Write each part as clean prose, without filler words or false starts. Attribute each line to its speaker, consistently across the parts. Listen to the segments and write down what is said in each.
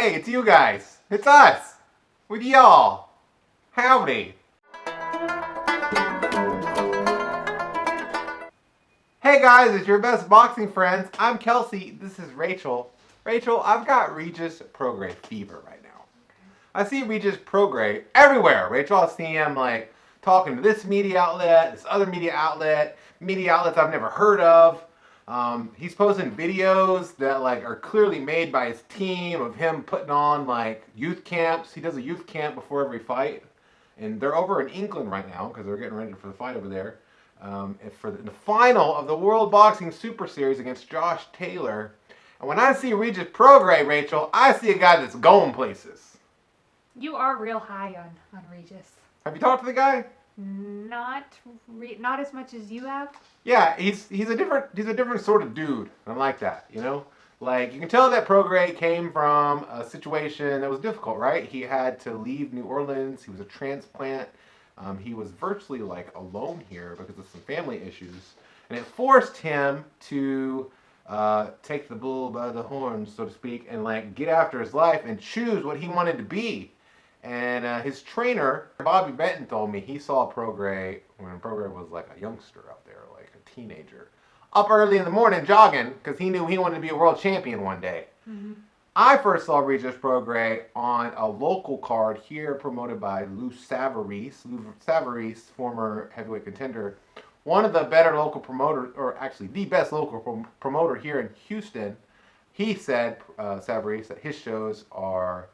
Speaker 1: Hey, it's you guys. It's us. With y'all. Howdy. Hey guys, it's your best boxing friends. I'm Kelsey. This is Rachel. Rachel, I've got Regis Prograis fever right now. I see Regis Prograis everywhere. Rachel, I see him like talking to this media outlet, this other media outlets I've never heard of. He's posting videos that like are clearly made by his team of him putting on like youth camps. He does a youth camp before every fight, and they're over in England right now because they're getting ready for the fight over there. For the final of the World Boxing Super Series against Josh Taylor. And when I see Regis Prograis, Rachel, I see a guy that's going places.
Speaker 2: You are real high on Regis.
Speaker 1: Have you talked to the guy?
Speaker 2: Not as much as you have.
Speaker 1: Yeah, he's a different sort of dude. I like that, you know? Like, you can tell that Prograis came from a situation that was difficult, right? He had to leave New Orleans. He was a transplant. He was virtually like alone here because of some family issues. And it forced him to take the bull by the horns, so to speak, and like get after his life and choose what he wanted to be. And his trainer, Bobby Benton, told me he saw Prograis when Prograis was like a youngster out there, like a teenager, up early in the morning jogging because he knew he wanted to be a world champion one day. Mm-hmm. I first saw Regis Prograis on a local card here promoted by Lou Savarese. Lou Savarese, former heavyweight contender, one of the better local promoters, or actually the best local promoter here in Houston. He said, Savarese, that his shows are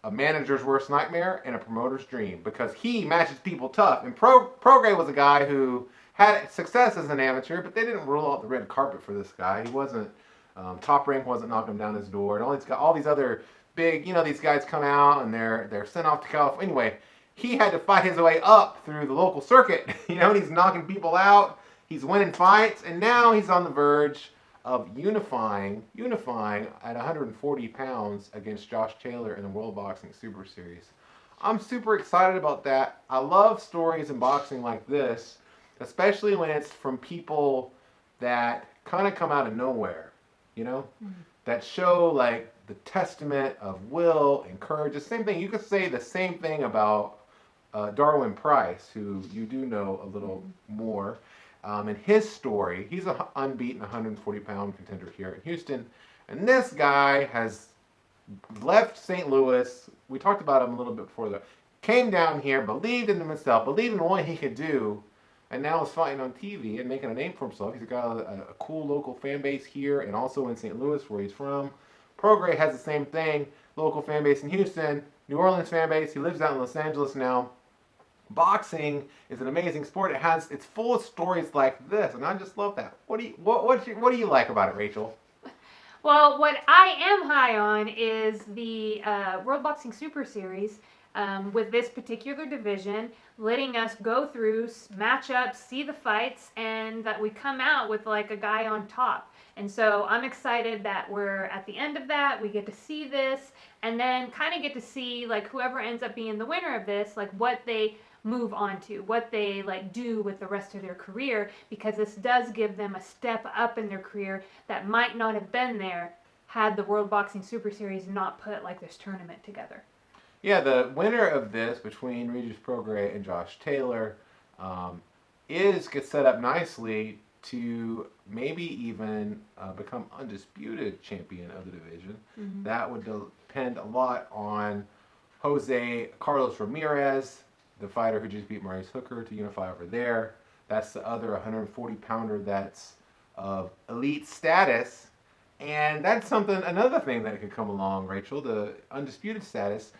Speaker 1: a manager's worst nightmare and a promoter's dream because he matches people tough. And Prograis was a guy who had success as an amateur, but they didn't roll out the red carpet for this guy. He wasn't, Top Rank wasn't knocking him down his door. And all these other big, these guys come out and they're sent off to California. Anyway, he had to fight his way up through the local circuit. And he's knocking people out. He's winning fights. And now he's on the verge of unifying at 140 pounds against Josh Taylor in the World Boxing Super Series. I'm super excited about that. I love stories in boxing like this, especially when it's from people that kind of come out of nowhere, that show like the testament of will and courage. The same thing, you could say the same thing about Darwin Price, who you do know a little more. In his story, he's an unbeaten 140-pound contender here in Houston. And this guy has left St. Louis. We talked about him a little bit before that. Came down here, believed in himself, believed in what he could do, and now is fighting on TV and making a name for himself. He's got a cool local fan base here and also in St. Louis, where he's from. Prograis has the same thing, local fan base in Houston, New Orleans fan base. He lives out in Los Angeles now. Boxing is an amazing sport. It's full of stories like this, and I just love that. What do you like about it, Rachel?
Speaker 2: Well, what I am high on is the World Boxing Super Series with this particular division, letting us go through matchups, see the fights, and that we come out with like a guy on top. And so I'm excited that we're at the end of that. We get to see this, and then kind of get to see like whoever ends up being the winner of this, like what they move on to, what they like do with the rest of their career, because this does give them a step up in their career that might not have been there had the World Boxing Super Series not put like this tournament together.
Speaker 1: Yeah, the winner of this between Regis Prograis and Josh Taylor gets set up nicely to maybe even become undisputed champion of the division. Mm-hmm. That would depend a lot on Jose Carlos Ramirez, the fighter who just beat Maurice Hooker to unify over there. That's the other 140-pounder that's of elite status. And that's another thing that could come along, Rachel, the undisputed status.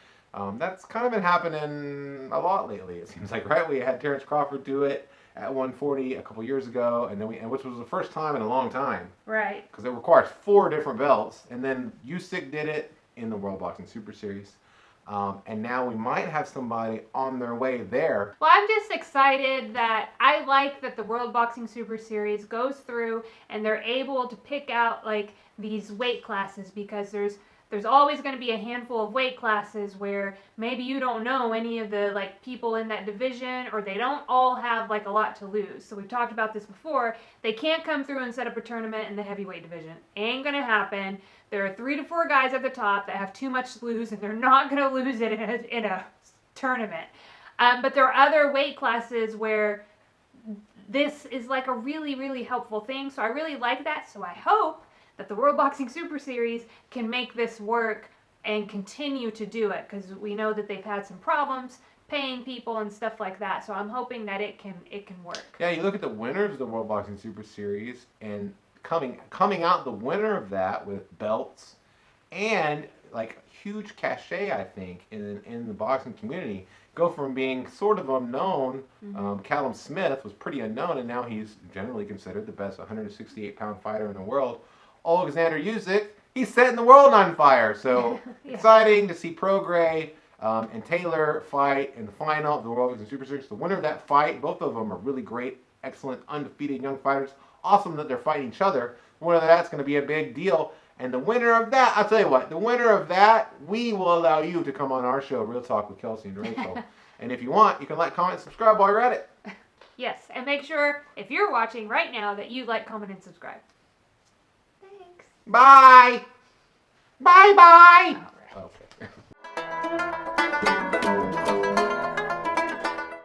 Speaker 1: That's kind of been happening a lot lately, it seems like, right? We had Terrence Crawford do it at 140 a couple years ago, which was the first time in a long time.
Speaker 2: Right.
Speaker 1: Because it requires 4 different belts. And then Usyk did it in the World Boxing Super Series. And now we might have somebody on their way there.
Speaker 2: Well, I'm just excited that I like that the World Boxing Super Series goes through and they're able to pick out like these weight classes, because there's there's always going to be a handful of weight classes where maybe you don't know any of the like people in that division, or they don't all have like a lot to lose. So we've talked about this before. They can't come through and set up a tournament in the heavyweight division. Ain't going to happen. There are 3 to 4 guys at the top that have too much to lose, and they're not going to lose it in a tournament. But there are other weight classes where this is like a really, really helpful thing. So I really like that. So I hope that the World Boxing Super Series can make this work and continue to do it, because we know that they've had some problems paying people and stuff like that. So I'm hoping that it can work.
Speaker 1: Yeah, you look at the winners of the World Boxing Super Series, and coming out the winner of that with belts and like huge cachet, I think, in the boxing community, go from being sort of unknown. Callum Smith was pretty unknown, and now he's generally considered the best 168-pound fighter in the world. Alexander Usyk, he's setting the world on fire. So
Speaker 2: Yeah.
Speaker 1: exciting to see Prograis and Taylor fight in the final of the World Boxing Super Series. The winner of that fight, both of them are really great, excellent, undefeated young fighters. Awesome that they're fighting each other. The winner of that's going to be a big deal. And the winner of that, I'll tell you what, the winner of that, we will allow you to come on our show, Real Talk with Kelsey and Rachel. And if you want, you can like, comment, subscribe while you're at it.
Speaker 2: Yes, and make sure, if you're watching right now, that you like, comment, and subscribe. Thanks.
Speaker 1: Bye. Bye-bye.
Speaker 2: All right.
Speaker 1: Okay.